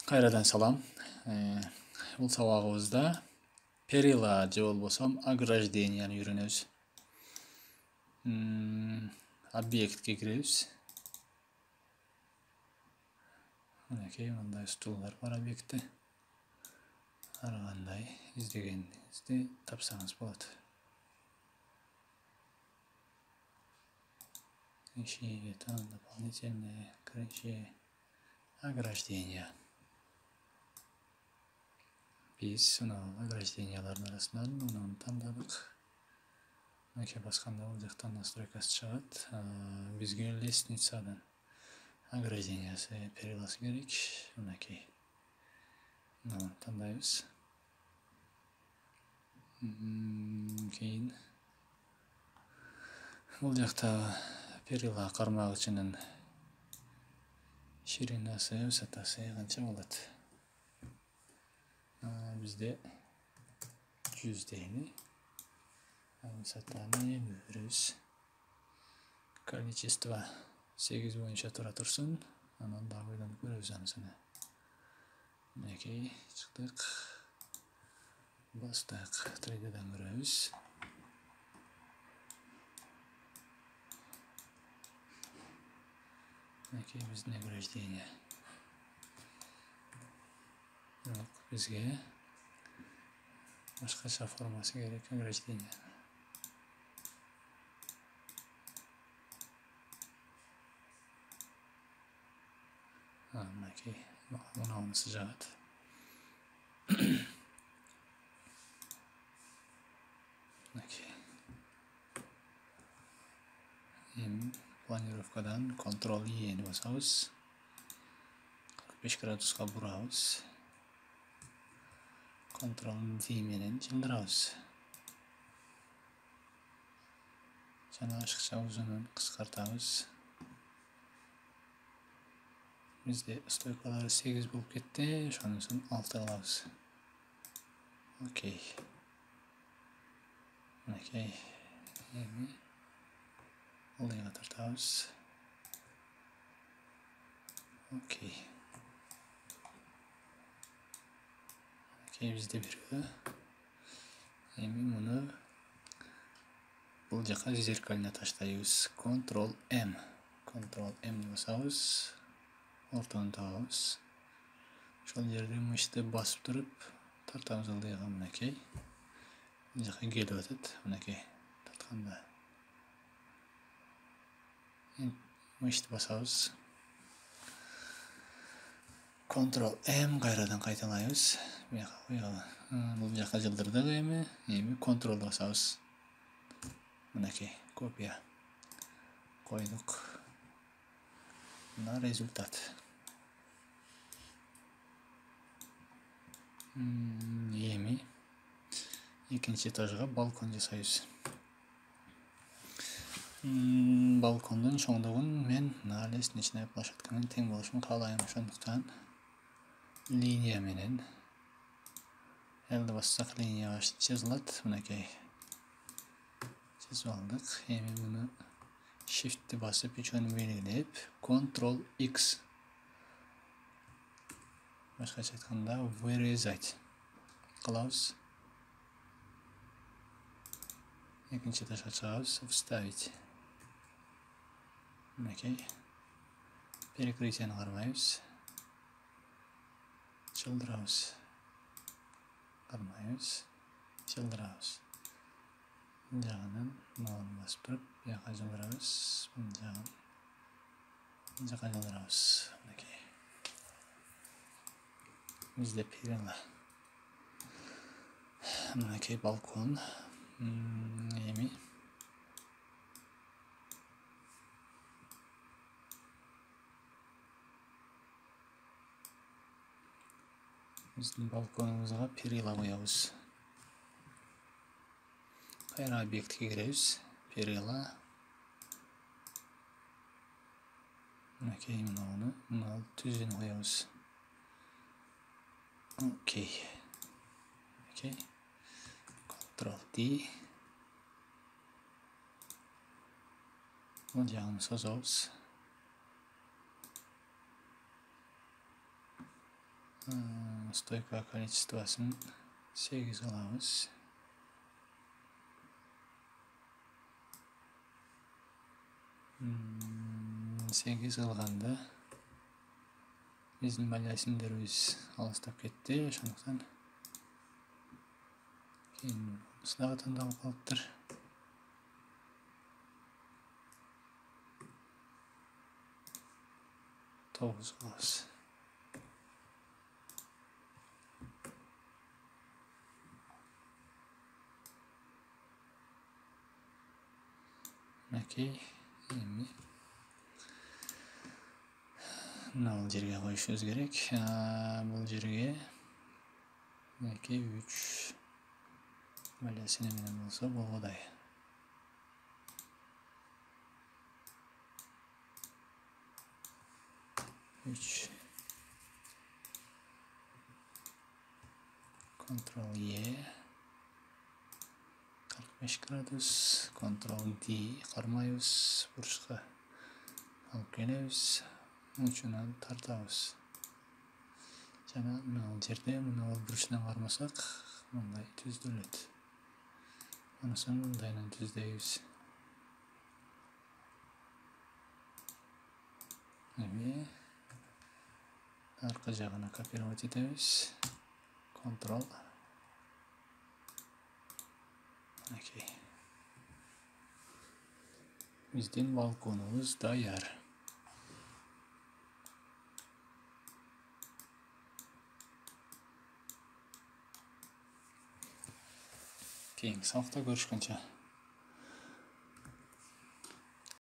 Kayradan salam. Бұл сабағыбызда перила же болбосом огражденияны үйрөнөбүз. Объектке киребиз. Мынакей мындай стулдар бар объектте. Ар кандай издегениңизди тапсаңыз болот. Ищи там дополнительные крыши ограждения. Biz ограждениялардын арасынан мунун тандадык. Мынакей басканда бул жактан настройкасы чыгат. Бизге лестницадан ограждениясы периласы керек. Мынакей. Муну тандайбыз. Кийин бул жакта перила кармагычынын ширинасы, высотасы канча болот? Bizde 100 deyini. Высотаны бөлөбүз. Количество 8 боюнча тура турсун. Анан дагы ойлонуп көрөбүз анысыны. Мынакей чыктык. Бастык. 3D'den көрөбүз. Мынакей биздин ограждение. Бизге башкача формасы керек ограждение. Мынакей мунунысы жагат. Мынакей. Эми планировкадан Ctrl-E'ни басабыз. 45 градуска бурабыз. Ctrl-D менен жылдырабыз. Жана ашыкча узунун кыскартабыз. Bizde стойкалары 8 болуп кетти, ошонусун 6 кылабыз. Окей. Мынакей. Эми ылдыйга тартабыз. Окей. Bizde бирөө. Эми муну бул жака зеркально таштайбыз. Ctrl-M. Ctrl-M'ни басабыз. Ортону табабыз. Ошол жерде мышты басып туруп тартабыз ылдыйга. Мынакей. Бул жака келип атат. Мынакей тартканда. Мышты басабыз. Ctrl-M кайрадан кайталайбыз. Бул жака жылдырдык эми. Ctrl басабыз. Мынакей копия койдук. Мына результат. Эми экинчи этажга балкон жасайбыз. Балкондун чоңдугун мен мына лестничная площадка менен тең болушун каалайм. Ошондуктан линия менен элди бассак линия чызылат. Мынакей чызып алдык. Эми муну Shift'ти басып үчөнү белгилеп, Ctrl-X. Башкача айтканда вырезать кылабыз. Экинчи этажга чыгабыз, вставить. Мынакей. Перекрытияны кармайбыз. Жылдырабыз. Кармайбыз. Жылдырабыз. Жагынан муну басып туруп, бияка жылдырабыз. Жака жылдырабыз. Мынакей. Бизде перила. Мынакей балкон. Эми биздин балконубузга перила коебуз. Кайра объектке киребиз. Перила. Мынакей муну түзүн коебуз. Окей. Окей. Ctrl-D. Бул жагын созобуз. Стойка количествосын 8 аламыз. 8 алғанда биздин балясиндерибиз алыстап кетти. Ошондуктан кийин сынага тандалып калыптыр. Тогуз кылабыз. Окей, эми бул жерге коюшубуз керек. Бул жерге 2, 3 балясыны менен болсо болгодай. Ctrl-E 45 градус, Ctrl-D кармайбыз, бурчка алып келебиз, учунан тартабыз. Жана мына жерде мына бурчтан кармасак, мындай түздөлөт. Анысын мындайынан түздөйбүз. Эми арка жагына копировать этебиз. Ctrl. Окей. Биздин балконубуз даяр. Кийинки сабакта көрүшкөнчө.